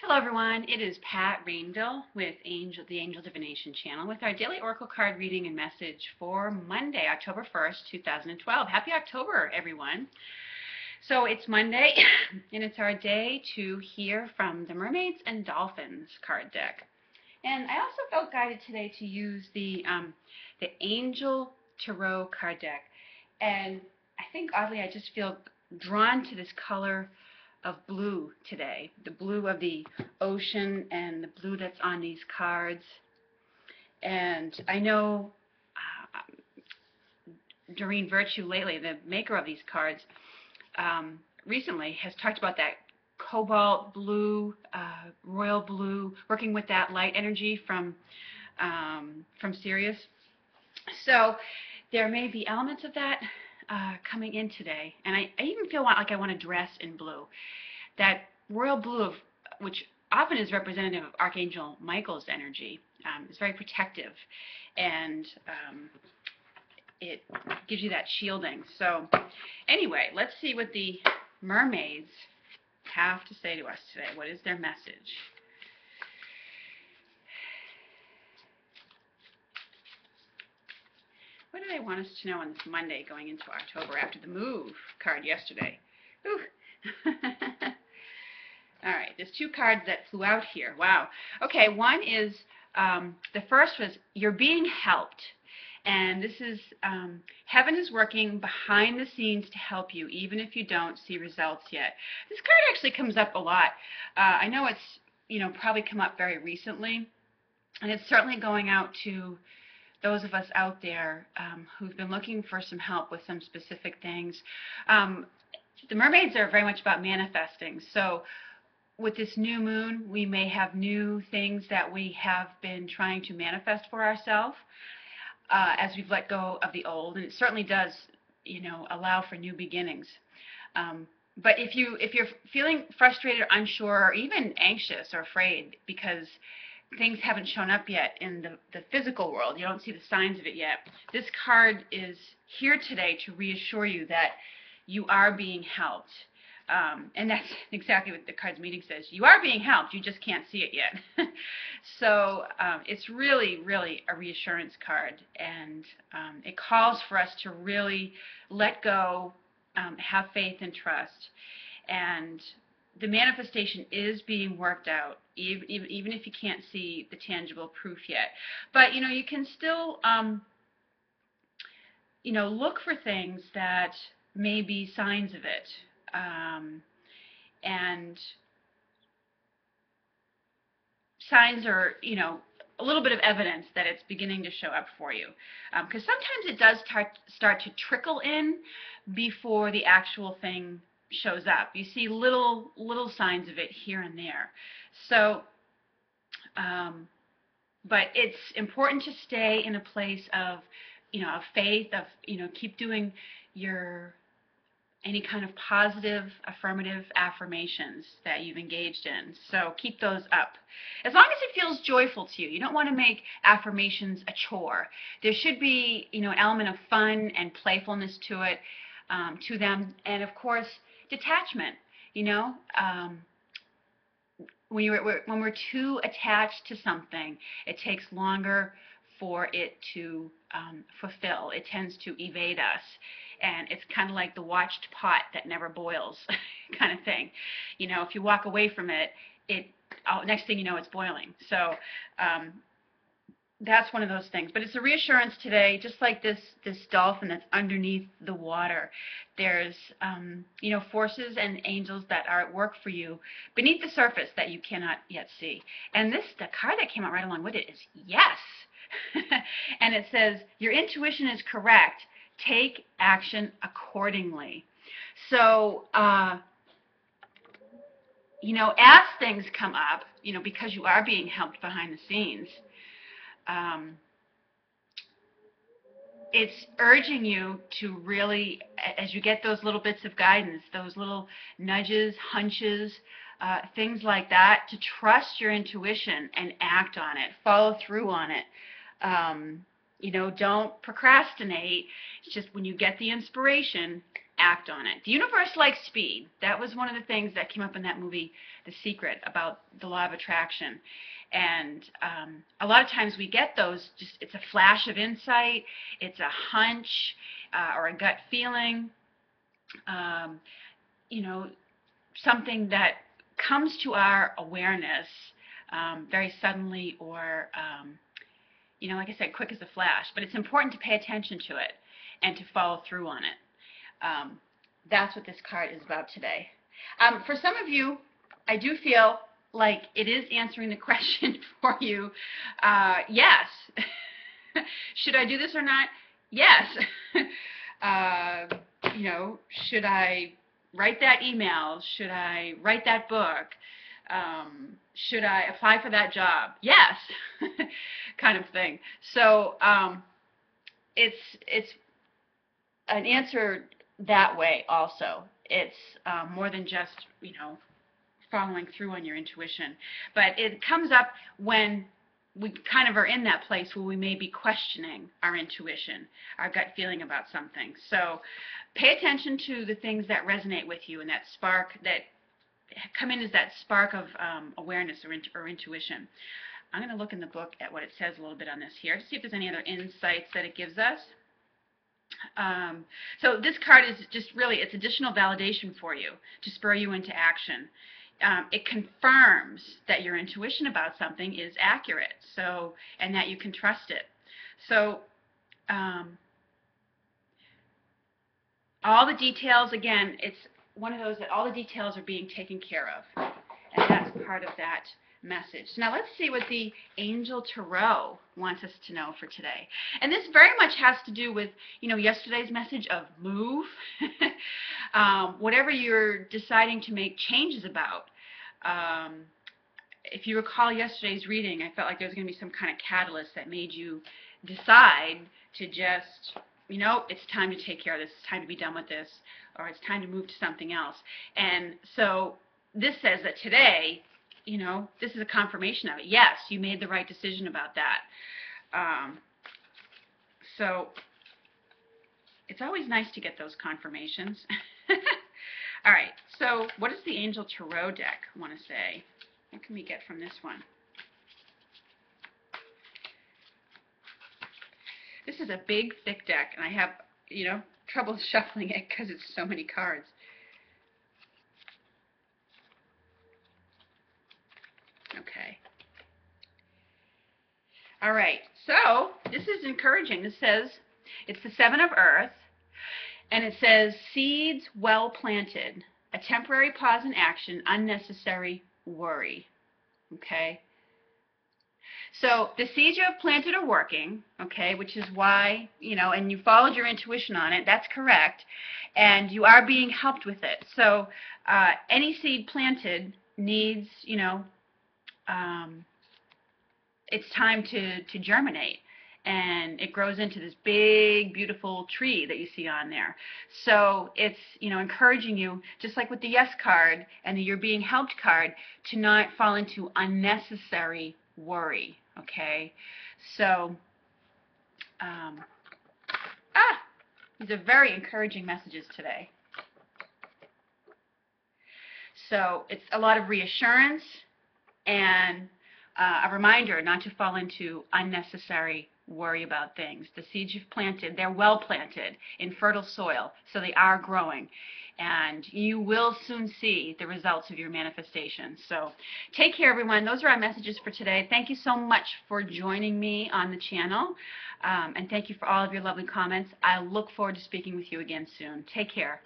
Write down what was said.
Hello everyone, it is Pat Rainville with the Angel Divination channel with our daily oracle card reading and message for Monday, October 1st, 2012. Happy October everyone. So it's Monday and it's our day to hear from the Mermaids and Dolphins card deck. And I also felt guided today to use the Angel Tarot card deck. And I think oddly I just feel drawn to this color of blue today, the blue of the ocean and the blue that's on these cards. And I know Doreen Virtue lately, the maker of these cards, recently has talked about that cobalt blue, royal blue, working with that light energy from Sirius. So there may be elements of that coming in today, and I even feel like I want to dress in blue. That royal blue, which often is representative of Archangel Michael's energy, is very protective, and it gives you that shielding. So anyway, let's see what the mermaids have to say to us today. What is their message? What do they want us to know on this Monday going into October after the move card yesterday? Ooh. All right, there's two cards that flew out here. Wow. Okay, one is, the first was, you're being helped. And this is, heaven is working behind the scenes to help you, even if you don't see results yet. This card actually comes up a lot. I know it's, probably come up very recently. And it's certainly going out to those of us out there who've been looking for some help with some specific things. The mermaids are very much about manifesting. So with this new moon, we may have new things that we have been trying to manifest for ourselves as we've let go of the old. And it certainly does, allow for new beginnings. But if you're feeling frustrated or unsure or even anxious or afraid because things haven't shown up yet in the physical world, you don't see the signs of it yet, this card is here today to reassure you that you are being helped. And that's exactly what the card's meaning says. You are being helped, you just can't see it yet. So it's really, really a reassurance card, and it calls for us to really let go, have faith and trust. And the manifestation is being worked out, even if you can't see the tangible proof yet. But, you can still, look for things that may be signs of it. And signs are, a little bit of evidence that it's beginning to show up for you. Because sometimes it does start to trickle in before the actual thing shows up. You see little signs of it here and there. So, but it's important to stay in a place of, of faith, of, keep doing any kind of positive, affirmative affirmations that you've engaged in. So keep those up. As long as it feels joyful to you. You don't want to make affirmations a chore. There should be, an element of fun and playfulness to it, to them. And of course, detachment. When we're too attached to something, it takes longer for it to fulfill. It tends to evade us. And it's kind of like the watched pot that never boils kind of thing. If you walk away from it, next thing you know, it's boiling. So that's one of those things. But it's a reassurance today, just like this dolphin that's underneath the water. There's, forces and angels that are at work for you beneath the surface that you cannot yet see. And the card that came out right along with it is yes. And it says, your intuition is correct. Take action accordingly. So, as things come up, because you are being helped behind the scenes, it's urging you to really, as you get those little bits of guidance, those little nudges, hunches, things like that, to trust your intuition and act on it, follow through on it. Don't procrastinate. It's just when you get the inspiration, act on it. The universe likes speed. That was one of the things that came up in that movie, The Secret, about the law of attraction. And a lot of times we get those, just it's a flash of insight, it's a hunch or a gut feeling, you know, something that comes to our awareness very suddenly or, you know, like I said, quick as a flash. But it's important to pay attention to it and to follow through on it. That's what this card is about today. For some of you, I do feel like it is answering the question for you. Yes. Should I do this or not? Yes. You know, should I write that email? Should I write that book? Should I apply for that job? Yes. Kind of thing. So it's an answer that way also. It's more than just, you know, following through on your intuition. But it comes up when we kind of are in that place where we may be questioning our intuition, our gut feeling about something. So pay attention to the things that resonate with you and that spark that come in as that spark of awareness or intuition. I'm going to look in the book at what it says a little bit on this here to see if there's any other insights that it gives us. So this card is just really, it's additional validation for you to spur you into action. It confirms that your intuition about something is accurate, so, and that you can trust it. So all the details, again, it's one of those that all the details are being taken care of, and that's part of that message. So now let's see what the Angel Tarot wants us to know for today. And this very much has to do with, you know, yesterday's message of move. Whatever you're deciding to make changes about. If you recall yesterday's reading, I felt like there was going to be some kind of catalyst that made you decide to just, you know, it's time to take care of this, it's time to be done with this, or it's time to move to something else. And so this says that today, you know, this is a confirmation of it. Yes, you made the right decision about that. So it's always nice to get those confirmations. All right, so what does the Angel Tarot deck want to say? What can we get from this one? This is a big, thick deck, and I have, you know, trouble shuffling it because it's so many cards. Okay. All right, so this is encouraging. This says, it's the Seven of Earth, and it says, seeds well planted, a temporary pause in action, unnecessary worry. Okay? So the seeds you have planted are working, okay, which is why, you know, and you followed your intuition on it. That's correct. And you are being helped with it. So any seed planted needs, you know, it's time to germinate. And it grows into this big, beautiful tree that you see on there. So it's, you know, encouraging you, just like with the Yes card and the You're Being Helped card, to not fall into unnecessary worry, okay? So, these are very encouraging messages today. So it's a lot of reassurance and a reminder not to fall into unnecessary worry about things. The seeds you've planted, they're well planted in fertile soil, so they are growing. And you will soon see the results of your manifestation. So take care, everyone. Those are our messages for today. Thank you so much for joining me on the channel. And thank you for all of your lovely comments. I look forward to speaking with you again soon. Take care.